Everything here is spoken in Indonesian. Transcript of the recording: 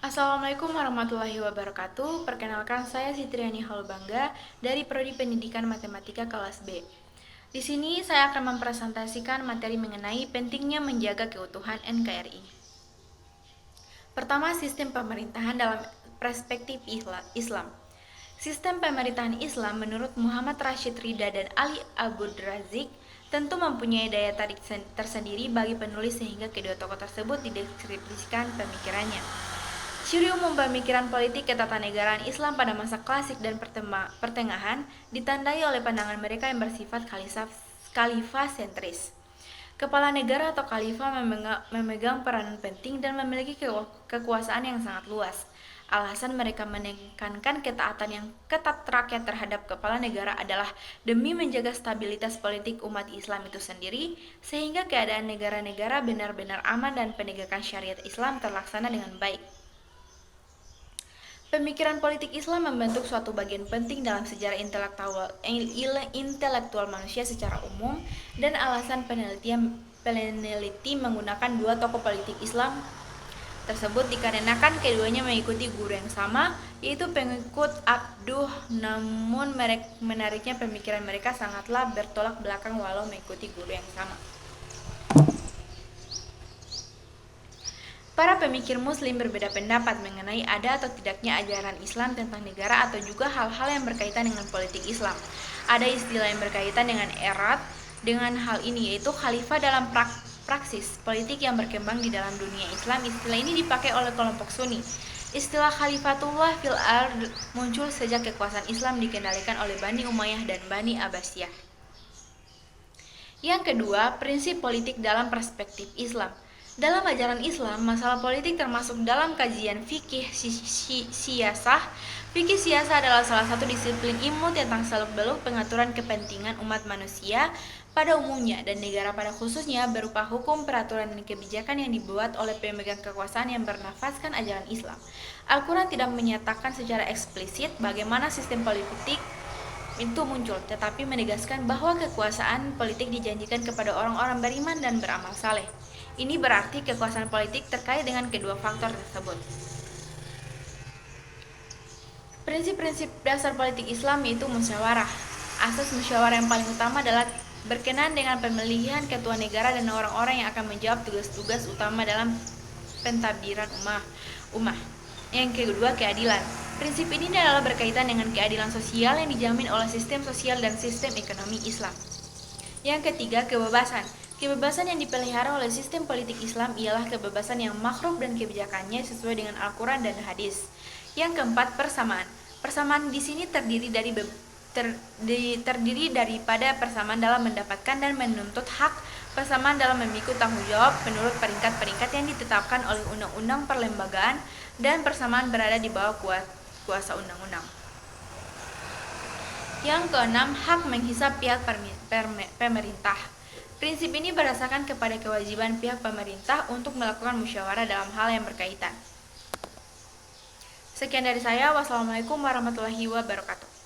Assalamualaikum warahmatullahi wabarakatuh. Perkenalkan, saya Sitriani Halbangga dari Prodi Pendidikan Matematika kelas B. Di sini saya akan mempresentasikan materi mengenai pentingnya menjaga keutuhan NKRI. Pertama, sistem pemerintahan dalam perspektif Islam. Sistem pemerintahan Islam menurut Muhammad Rashid Ridha dan Ali Abdul Razik tentu mempunyai daya tarik tersendiri bagi penulis sehingga kedua tokoh tersebut dideskripsikan pemikirannya. Ciri umum pemikiran politik ketatanegaraan Islam pada masa klasik dan pertengahan ditandai oleh pandangan mereka yang bersifat khalifah sentris. Kepala negara atau khalifah memegang peranan penting dan memiliki kekuasaan yang sangat luas. Alasan mereka menekankan ketaatan yang ketat rakyat terhadap kepala negara adalah demi menjaga stabilitas politik umat Islam itu sendiri, sehingga keadaan negara-negara benar-benar aman dan penegakan syariat Islam terlaksana dengan baik. Pemikiran politik Islam membentuk suatu bagian penting dalam sejarah intelektual manusia secara umum, dan alasan peneliti menggunakan dua tokoh politik Islam tersebut dikarenakan keduanya mengikuti guru yang sama, yaitu pengikut Abduh, namun menariknya pemikiran mereka sangatlah bertolak belakang walau mengikuti guru yang sama. Para pemikir muslim berbeda pendapat mengenai ada atau tidaknya ajaran Islam tentang negara atau juga hal-hal yang berkaitan dengan politik Islam. Ada istilah yang berkaitan dengan erat dengan hal ini, yaitu khalifah dalam praksis politik yang berkembang di dalam dunia Islam. Istilah ini dipakai oleh kelompok Sunni. Istilah Khalifatullah fil ard muncul sejak kekuasaan Islam dikendalikan oleh Bani Umayyah dan Bani Abbasiyah. Yang kedua, prinsip politik dalam perspektif Islam. Dalam ajaran Islam, masalah politik termasuk dalam kajian fikih siyasah. Fikih siyasah adalah salah satu disiplin ilmu tentang seluk-beluk pengaturan kepentingan umat manusia pada umumnya dan negara pada khususnya, berupa hukum, peraturan, dan kebijakan yang dibuat oleh pemegang kekuasaan yang bernafaskan ajaran Islam. Al-Quran tidak menyatakan secara eksplisit bagaimana sistem politik itu muncul, tetapi menegaskan bahwa kekuasaan politik dijanjikan kepada orang-orang beriman dan beramal saleh. Ini berarti kekuasaan politik terkait dengan kedua faktor tersebut. Prinsip-prinsip dasar politik Islam yaitu musyawarah. Asas musyawarah yang paling utama adalah berkenan dengan pemilihan ketua negara dan orang-orang yang akan menjawab tugas-tugas utama dalam pentadbiran ummah. Yang kedua, keadilan. Prinsip ini adalah berkaitan dengan keadilan sosial yang dijamin oleh sistem sosial dan sistem ekonomi Islam. Yang ketiga, kebebasan. Kebebasan yang dipelihara oleh sistem politik Islam ialah kebebasan yang makhluk dan kebijakannya sesuai dengan Al-Quran dan hadis. Yang keempat, persamaan. Persamaan di sini terdiri daripada persamaan dalam mendapatkan dan menuntut hak, persamaan dalam memikul tanggung jawab menurut peringkat-peringkat yang ditetapkan oleh undang-undang perlembagaan, dan persamaan berada di bawah kuasa undang-undang. Yang keenam, hak menghisap pihak pemerintah. Prinsip ini berdasarkan kepada kewajiban pihak pemerintah untuk melakukan musyawarah dalam hal yang berkaitan. Sekian dari saya. Wassalamualaikum warahmatullahi wabarakatuh.